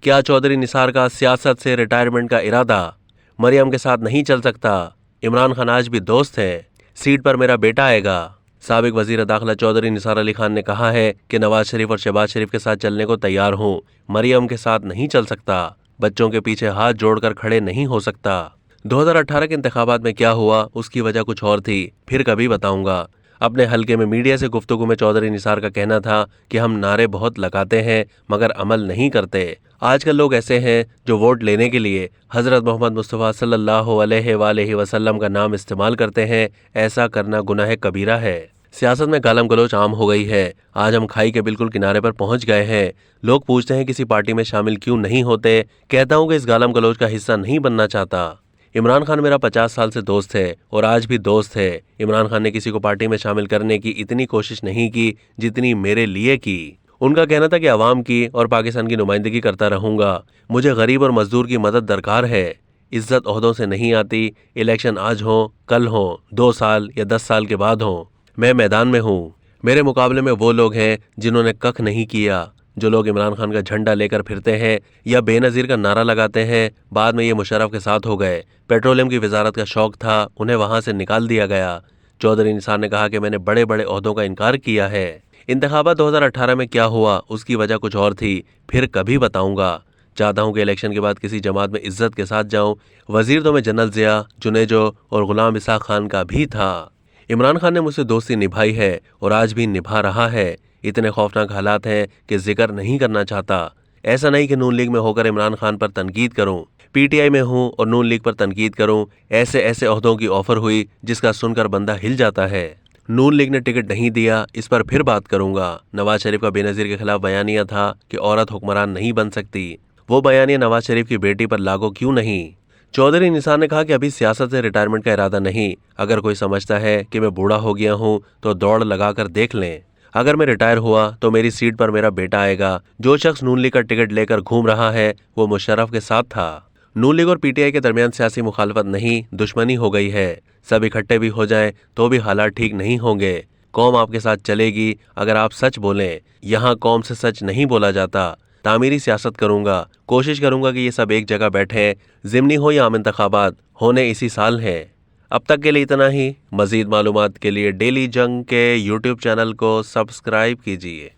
क्या चौधरी निसार का सियासत से रिटायरमेंट का इरादा? मरियम के साथ नहीं चल सकता। इमरान खान आज भी दोस्त है। सीट पर मेरा बेटा आएगा। साबिक वजीर दाखिला चौधरी निसार अली खान ने कहा है कि नवाज शरीफ और शहबाज शरीफ के साथ चलने को तैयार हूँ, मरियम के साथ नहीं चल सकता। बच्चों के पीछे हाथ जोड़कर खड़े नहीं हो सकता। 2018 के इंतखाबात में क्या हुआ उसकी वजह कुछ और थी, फिर कभी बताऊंगा। अपने हलके में मीडिया से गुफ्तगू में चौधरी निसार का कहना था कि हम नारे बहुत लगाते हैं मगर अमल नहीं करते। आजकल लोग ऐसे हैं जो वोट लेने के लिए हजरत मोहम्मद मुस्तफ़ा सल्लल्लाहु अलैहि वसल्लम का नाम इस्तेमाल करते हैं। ऐसा करना गुनाह कबीरा है। सियासत में गालम गलोच आम हो गई है। आज हम खाई के बिल्कुल किनारे पर पहुंच गए हैं। लोग पूछते हैं किसी पार्टी में शामिल क्यों नहीं होते। कहता हूं कि इस गालम गलोच का हिस्सा नहीं बनना चाहता। इमरान खान मेरा 50 साल से दोस्त है और आज भी दोस्त है। इमरान खान ने किसी को पार्टी में शामिल करने की इतनी कोशिश नहीं की जितनी मेरे लिए की। उनका कहना था कि अवाम की और पाकिस्तान की नुमाइंदगी करता रहूंगा। मुझे गरीब और मजदूर की मदद दरकार है। इज्जत ओहदों से नहीं आती। इलेक्शन आज हो, कल हो, 2 साल या 10 साल के बाद हो, मैं मैदान में हूँ। मेरे मुकाबले में वो लोग हैं जिन्होंने कख नहीं किया। जो लोग इमरान खान का झंडा लेकर फिरते हैं या बेनज़ीर का नारा लगाते हैं, बाद में ये मुशर्रफ के साथ हो गए। पेट्रोलियम की वजारत का शौक था, उन्हें वहां से निकाल दिया गया। चौधरी निसार ने कहा कि मैंने बड़े बड़े ओहदों का इनकार किया है। इंतखाबात 2018 में क्या हुआ उसकी वजह कुछ और थी, फिर कभी बताऊंगा। चाहता हूं कि इलेक्शन के बाद किसी जमात में इज्जत के साथ जाऊं। वजीर तो मैं जनरल ज़िया, जुनेजो और गुलाम इसाक खान का भी था। इमरान खान ने मुझसे दोस्ती निभाई है और आज भी निभा रहा है। इतने खौफनाक हालात हैं कि जिक्र नहीं करना चाहता। ऐसा नहीं कि नून लीग में होकर इमरान खान पर तनकीद करूं, पीटीआई में हूं और नून लीग पर तनकीद करूं। ऐसे ऐसे ओहदों की ऑफर हुई जिसका सुनकर बंदा हिल जाता है। नून लीग ने टिकट नहीं दिया, इस पर फिर बात करूंगा। नवाज शरीफ का बेनज़ीर के खिलाफ बयानिया था कि औरत हुक्मरान नहीं बन सकती। वो बयानिया नवाज शरीफ की बेटी पर लागू क्यों नहीं? चौधरी निसार ने कहा कि अभी सियासत से रिटायरमेंट का इरादा नहीं। अगर कोई समझता है कि मैं बूढ़ा हो गया हूं तो दौड़ लगाकर देख लें। अगर मैं रिटायर हुआ तो मेरी सीट पर मेरा बेटा आएगा। जो शख्स नून लीग का टिकट लेकर घूम रहा है वो मुशर्रफ के साथ था। नून लीग और पीटीआई के दरमियान सियासी मुखालफत नहीं, दुश्मनी हो गई है। सब इकट्ठे भी हो जाएं तो भी हालात ठीक नहीं होंगे। कौम आपके साथ चलेगी अगर आप सच बोलें। यहाँ कौम से सच नहीं बोला जाता। तामीरी सियासत करूंगा। कोशिश करूंगा कि ये सब एक जगह बैठे, ज़िमनी हो या आम इंतखाबात, होने इसी साल हैं। अब तक के लिए इतना ही। मज़ीद मालूमात के लिए डेली जंग के यूट्यूब चैनल को सब्सक्राइब कीजिए।